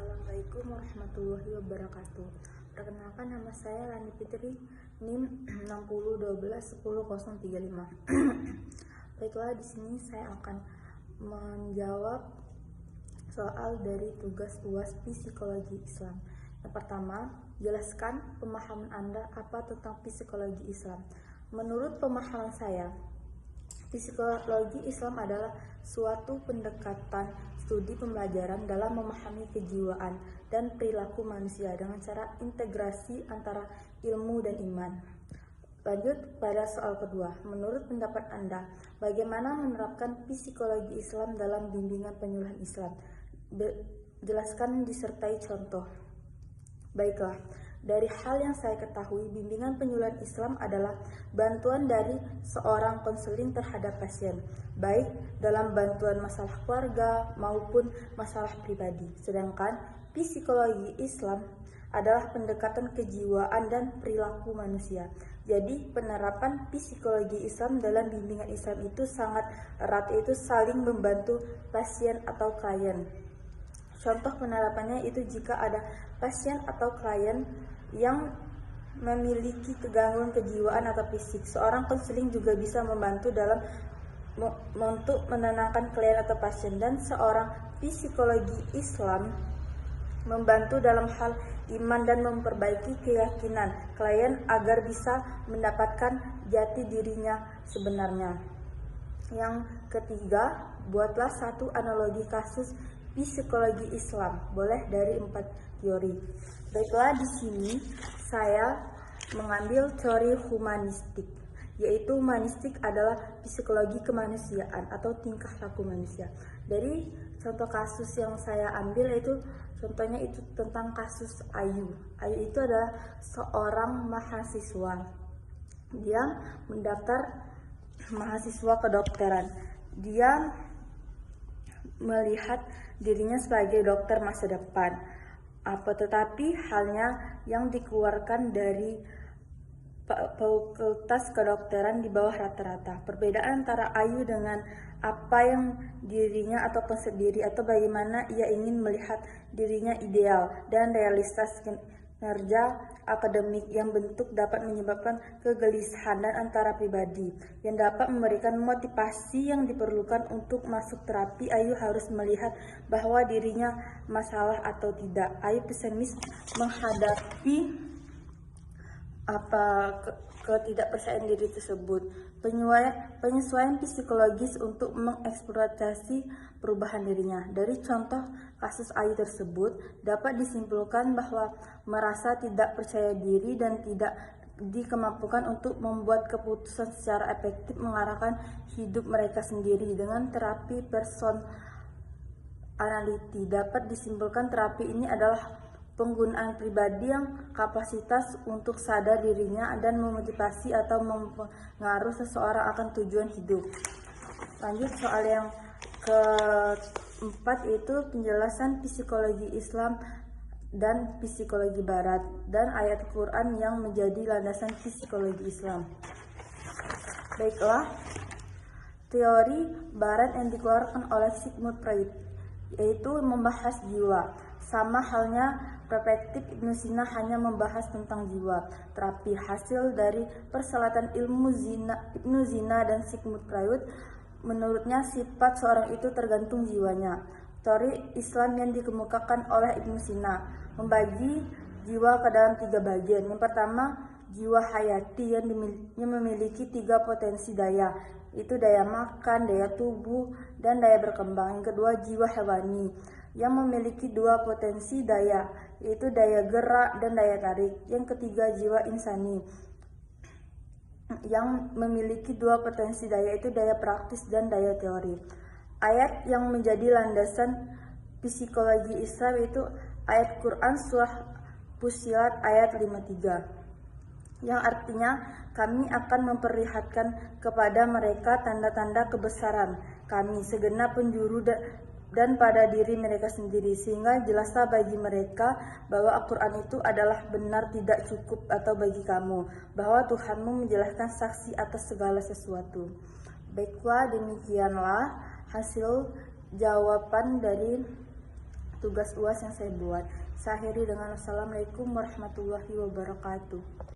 Assalamualaikum warahmatullahi wabarakatuh. Perkenalkan, nama saya Rani Fitri, NIM 60121035. Baiklah, di sini saya akan menjawab soal dari tugas UAS Psikologi Islam. Yang pertama, jelaskan pemahaman Anda apa tentang psikologi Islam. Menurut pemahaman saya, psikologi Islam adalah suatu pendekatan studi pembelajaran dalam memahami kejiwaan dan perilaku manusia dengan cara integrasi antara ilmu dan iman. Lanjut pada soal kedua, menurut pendapat Anda, bagaimana menerapkan psikologi Islam dalam bimbingan penyuluhan Islam? Jelaskan disertai contoh. Baiklah, dari hal yang saya ketahui, bimbingan penyuluhan Islam adalah bantuan dari seorang konseling terhadap pasien, baik dalam bantuan masalah keluarga maupun masalah pribadi. Sedangkan psikologi Islam adalah pendekatan kejiwaan dan perilaku manusia. Jadi penerapan psikologi Islam dalam bimbingan Islam itu sangat erat, yaitu saling membantu pasien atau klien. Contoh penerapannya itu jika ada pasien atau klien yang memiliki gangguan kejiwaan atau fisik, seorang konseling juga bisa membantu dalam untuk menenangkan klien atau pasien, dan seorang psikologi Islam membantu dalam hal iman dan memperbaiki keyakinan klien agar bisa mendapatkan jati dirinya sebenarnya. Yang ketiga, buatlah satu analogi kasus psikologi Islam, boleh dari 4 teori. Baiklah, di sini saya mengambil teori humanistik, yaitu humanistik adalah psikologi kemanusiaan atau tingkah laku manusia. Dari contoh kasus yang saya ambil yaitu contohnya itu tentang kasus Ayu. Ayu itu adalah seorang mahasiswa. Dia mendaftar mahasiswa kedokteran. Dia melihat dirinya sebagai dokter masa depan. Tetapi halnya yang dikeluarkan dari fakultas kedokteran di bawah rata-rata. Perbedaan antara Ayu dengan apa yang dirinya atau konsep diri atau bagaimana ia ingin melihat dirinya ideal dan realitas kinerja akademik yang bentuk dapat menyebabkan kegelisahan dan antara pribadi yang dapat memberikan motivasi yang diperlukan untuk masuk terapi. Ayu harus melihat bahwa dirinya masalah atau tidak. Ayu pesimis menghadapi ketidakpercayaan diri tersebut. Penyesuaian psikologis untuk mengeksploitasi perubahan dirinya. Dari contoh kasus Ayu tersebut dapat disimpulkan bahwa merasa tidak percaya diri dan tidak dikemampukan untuk membuat keputusan secara efektif mengarahkan hidup mereka sendiri. Dengan terapi personality dapat disimpulkan terapi ini adalah penggunaan pribadi yang kapasitas untuk sadar dirinya dan memotivasi atau mempengaruhi seseorang akan tujuan hidup. Lanjut soal yang keempat, yaitu penjelasan psikologi Islam dan psikologi Barat dan ayat Quran yang menjadi landasan psikologi Islam. Baiklah, teori Barat yang dikeluarkan oleh Sigmund Freud yaitu membahas jiwa. Sama halnya perspektif Ibnu Sina hanya membahas tentang jiwa. Terapi hasil dari perselatan ilmu Ibnu Sina dan Sigmund Freud, menurutnya sifat seorang itu tergantung jiwanya. Teori Islam yang dikemukakan oleh Ibnu Sina membagi jiwa ke dalam 3 bagian. Yang pertama, jiwa hayati yang memiliki 3 potensi daya, itu daya makan, daya tubuh, dan daya berkembang. Yang kedua, jiwa hewani yang memiliki 2 potensi daya, yaitu daya gerak dan daya tarik. Yang ketiga, jiwa insani yang memiliki 2 potensi daya, yaitu daya praktis dan daya teori. Ayat yang menjadi landasan psikologi Islam itu ayat Quran surah Fussilat ayat 53, yang artinya kami akan memperlihatkan kepada mereka tanda-tanda kebesaran kami segenap penjuru dan pada diri mereka sendiri, sehingga jelaslah bagi mereka bahwa Al-Quran itu adalah benar, tidak cukup atau bagi kamu bahwa Tuhanmu menjelaskan saksi atas segala sesuatu. Baiklah, demikianlah hasil jawaban dari tugas UAS yang saya buat. Saya akhiri dengan Assalamualaikum warahmatullahi wabarakatuh.